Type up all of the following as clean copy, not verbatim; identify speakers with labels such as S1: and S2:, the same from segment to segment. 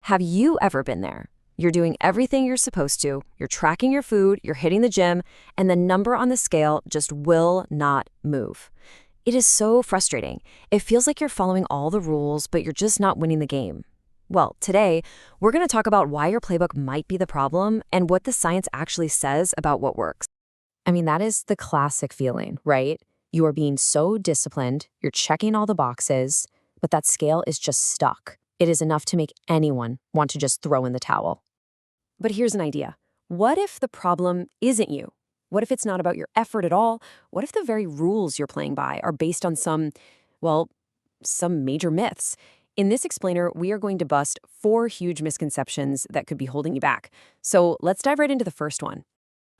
S1: Have you ever been there? You're doing everything you're supposed to, you're tracking your food, you're hitting the gym, and the number on the scale just will not move. It is so frustrating. It feels like you're following all the rules, but you're just not winning the game. Well, today, we're going to talk about why your playbook might be the problem and what the science actually says about what works. I mean, that is the classic feeling, right? You are being so disciplined, you're checking all the boxes, but that scale is just stuck. It is enough to make anyone want to just throw in the towel. But here's an idea. What if the problem isn't you? What if it's not about your effort at all? What if the very rules you're playing by are based on some major myths? In this explainer, we are going to bust 4 huge misconceptions that could be holding you back. So let's dive right into the first one.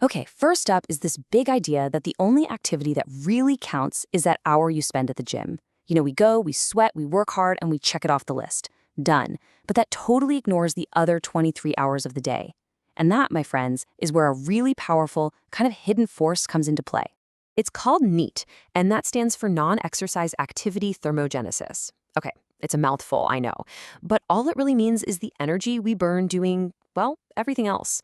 S1: Okay, first up is this big idea that the only activity that really counts is that hour you spend at the gym. You know, we go, we sweat, we work hard, and we check it off the list. Done. But that totally ignores the other 23 hours of the day. And that, my friends, is where a really powerful, kind of hidden force comes into play. It's called NEAT, and that stands for non-exercise activity thermogenesis. Okay, it's a mouthful, I know. But all it really means is the energy we burn doing, everything else.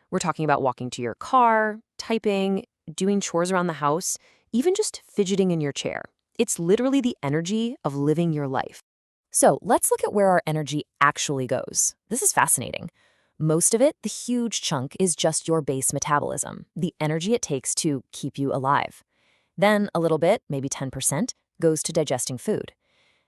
S1: We're talking about walking to your car, typing, doing chores around the house, even just fidgeting in your chair. It's literally the energy of living your life. So let's look at where our energy actually goes. This is fascinating. Most of it, the huge chunk, is just your base metabolism, the energy it takes to keep you alive. Then a little bit, maybe 10%, goes to digesting food.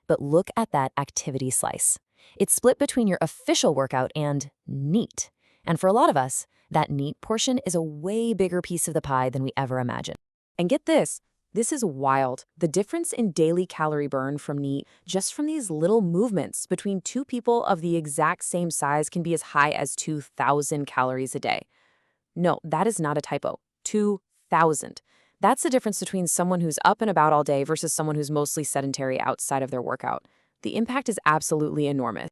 S1: But look at that activity slice. It's split between your official workout and NEAT. And for a lot of us, that NEAT portion is a way bigger piece of the pie than we ever imagined. And get this. This is wild. The difference in daily calorie burn from NEAT just from these little movements between 2 people of the exact same size can be as high as 2,000 calories a day. No, that is not a typo. 2,000. That's the difference between someone who's up and about all day versus someone who's mostly sedentary outside of their workout. The impact is absolutely enormous.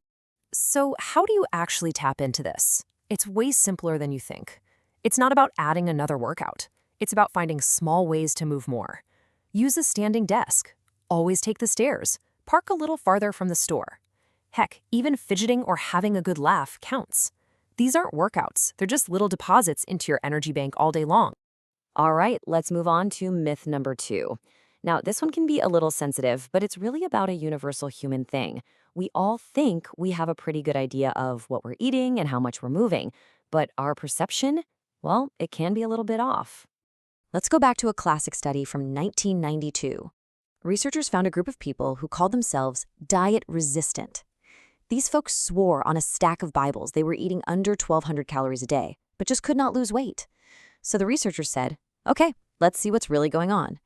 S1: So how do you actually tap into this? It's way simpler than you think. It's not about adding another workout. It's about finding small ways to move more. Use a standing desk. Always take the stairs. Park a little farther from the store. Heck, even fidgeting or having a good laugh counts. These aren't workouts. They're just little deposits into your energy bank all day long. All right, let's move on to myth number 2. Now, this one can be a little sensitive, but it's really about a universal human thing. We all think we have a pretty good idea of what we're eating and how much we're moving, but our perception, it can be a little bit off. Let's go back to a classic study from 1992. Researchers found a group of people who called themselves diet resistant. These folks swore on a stack of Bibles they were eating under 1,200 calories a day, but just could not lose weight. So the researchers said, okay, let's see what's really going on.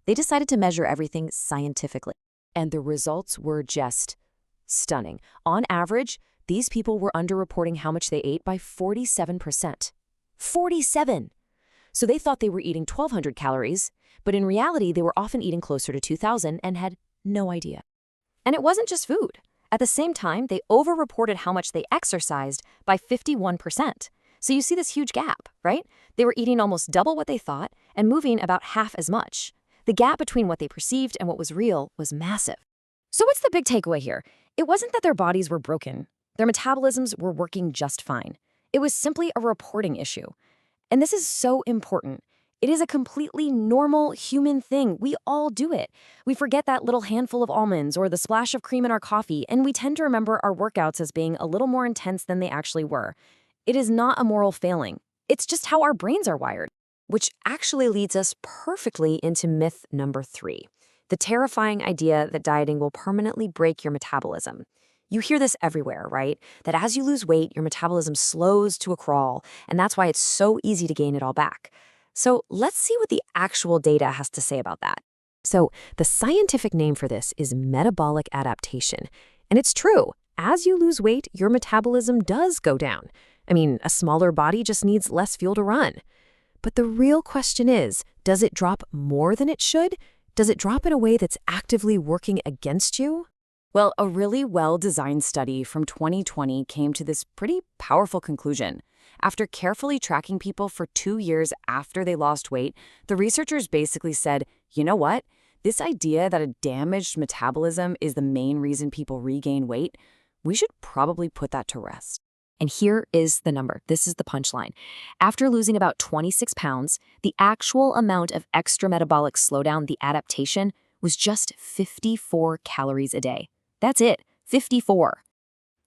S1: They decided to measure everything scientifically, and the results were just stunning. On average, these people were underreporting how much they ate by 47%. 47! So they thought they were eating 1,200 calories, but in reality, they were often eating closer to 2,000 and had no idea. And it wasn't just food. At the same time, they overreported how much they exercised by 51%. So you see this huge gap, right? They were eating almost double what they thought and moving about half as much. The gap between what they perceived and what was real was massive. So what's the big takeaway here? It wasn't that their bodies were broken. Their metabolisms were working just fine. It was simply a reporting issue. And this is so important. It is a completely normal human thing. We all do it. We forget that little handful of almonds or the splash of cream in our coffee, and we tend to remember our workouts as being a little more intense than they actually were. It is not a moral failing. It's just how our brains are wired, which actually leads us perfectly into myth number 3, the terrifying idea that dieting will permanently break your metabolism. You hear this everywhere, right? That as you lose weight, your metabolism slows to a crawl, and that's why it's so easy to gain it all back. So let's see what the actual data has to say about that. So the scientific name for this is metabolic adaptation. And it's true. As you lose weight, your metabolism does go down. I mean, a smaller body just needs less fuel to run. But the real question is, does it drop more than it should? Does it drop in a way that's actively working against you? Well, a really well-designed study from 2020 came to this pretty powerful conclusion. After carefully tracking people for 2 years after they lost weight, the researchers basically said, you know what? This idea that a damaged metabolism is the main reason people regain weight, We should probably put that to rest. And here is the number. This is the punchline. After losing about 26 pounds, the actual amount of extra metabolic slowdown, the adaptation, was just 54 calories a day. That's it, 54.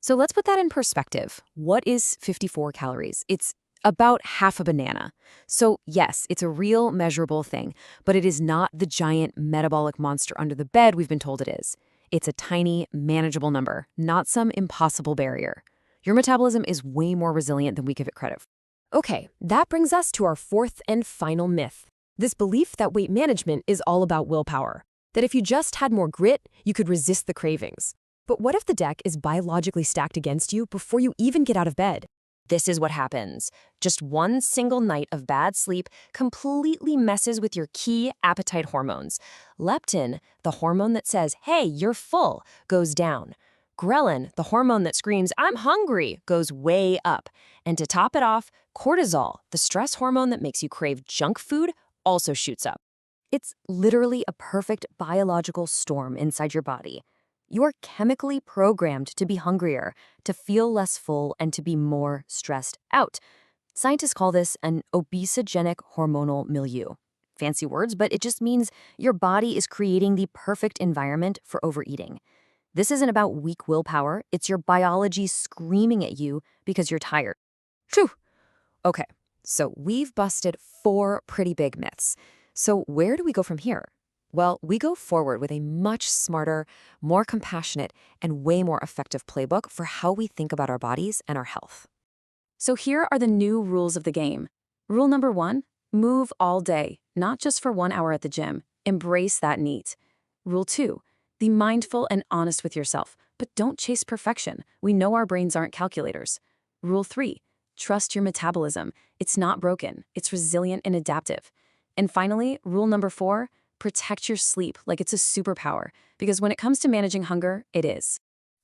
S1: So let's put that in perspective. What is 54 calories? It's about half a banana. So yes, it's a real measurable thing, but it is not the giant metabolic monster under the bed we've been told it is. It's a tiny, manageable number, not some impossible barrier. Your metabolism is way more resilient than we give it credit for.
S2: Okay, that brings us to our fourth and final myth. This belief that weight management is all about willpower. That if you just had more grit, you could resist the cravings. But what if the deck is biologically stacked against you before you even get out of bed?
S1: This is what happens. Just one single night of bad sleep completely messes with your key appetite hormones. Leptin, the hormone that says, hey, you're full, goes down. Ghrelin, the hormone that screams, I'm hungry, goes way up. And to top it off, cortisol, the stress hormone that makes you crave junk food, also shoots up. It's literally a perfect biological storm inside your body. You are chemically programmed to be hungrier, to feel less full, and to be more stressed out. Scientists call this an obesogenic hormonal milieu. Fancy words, but it just means your body is creating the perfect environment for overeating. This isn't about weak willpower, it's your biology screaming at you because you're tired. Phew! Okay, so we've busted 4 pretty big myths. So where do we go from here? Well, we go forward with a much smarter, more compassionate, and way more effective playbook for how we think about our bodies and our health.
S2: So here are the new rules of the game. Rule number 1, move all day, not just for 1 hour at the gym. Embrace that NEAT. Rule 2, be mindful and honest with yourself, but don't chase perfection. We know our brains aren't calculators. Rule 3, trust your metabolism. It's not broken. It's resilient and adaptive. And finally, rule number 4, protect your sleep like it's a superpower, because when it comes to managing hunger, it is.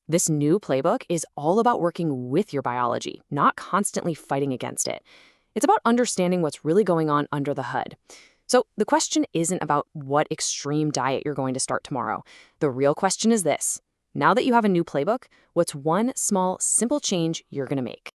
S1: This new playbook is all about working with your biology, not constantly fighting against it. It's about understanding what's really going on under the hood. So the question isn't about what extreme diet you're going to start tomorrow. The real question is this. Now that you have a new playbook, what's one small, simple change you're going to make?